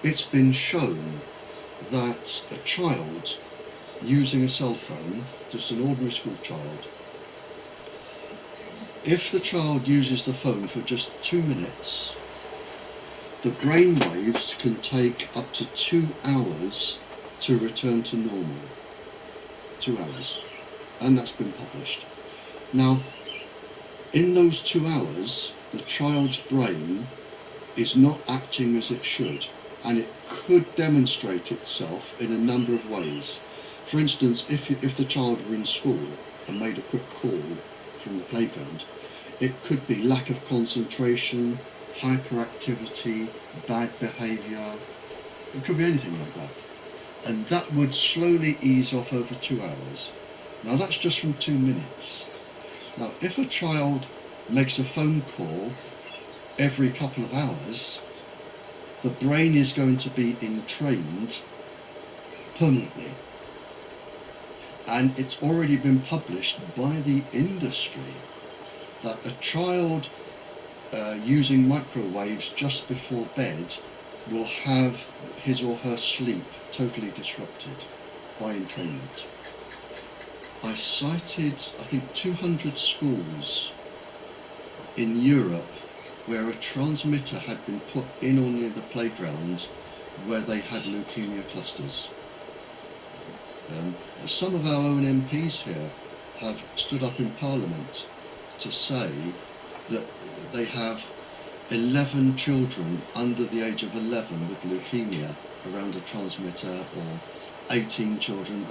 it's been shown that a child using a cell phone, just an ordinary school child, if the child uses the phone for just 2 minutes, the brain waves can take up to 2 hours to return to normal. 2 hours. And that's been published. Now, in those 2 hours, the child's brain is not acting as it should, and it could demonstrate itself in a number of ways. For instance, if the child were in school and made a quick call from the playground, it could be lack of concentration, hyperactivity, bad behaviour. It could be anything like that. And that would slowly ease off over 2 hours. Now that's just from 2 minutes. Now if a child makes a phone call every couple of hours, the brain is going to be entrained permanently. And it's already been published by the industry that a child using microwaves just before bed will have his or her sleep totally disrupted by entrainment. I cited, I think, 200 schools in Europe where a transmitter had been put in or near the playground where they had leukemia clusters. Some of our own MPs here have stood up in Parliament to say that they have 11 children under the age of 11 with leukemia around a transmitter, or 18 children.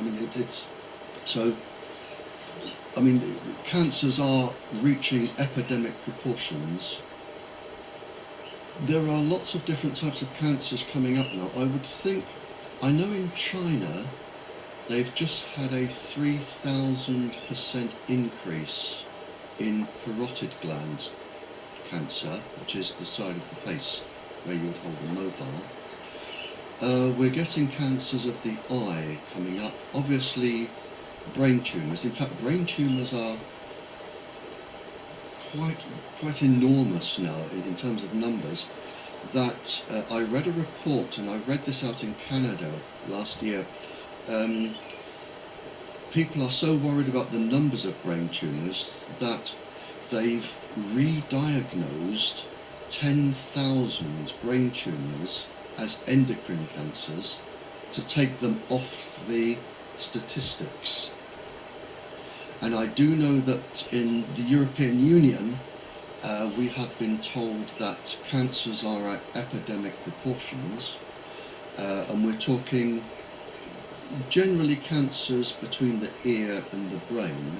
I mean, cancers are reaching epidemic proportions. There are lots of different types of cancers coming up now. I know in China they've just had a 3,000% increase in parotid gland cancer, which is the side of the face where you would hold a mobile. We're getting cancers of the eye coming up. Obviously, brain tumours. In fact, brain tumours are quite enormous now in terms of numbers. That I read a report, and I read this out in Canada last year. People are so worried about the numbers of brain tumours that they've re-diagnosed 10,000 brain tumours as endocrine cancers to take them off the statistics. And I do know that in the European Union we have been told that cancers are at epidemic proportions, and we're talking generally cancers between the ear and the brain,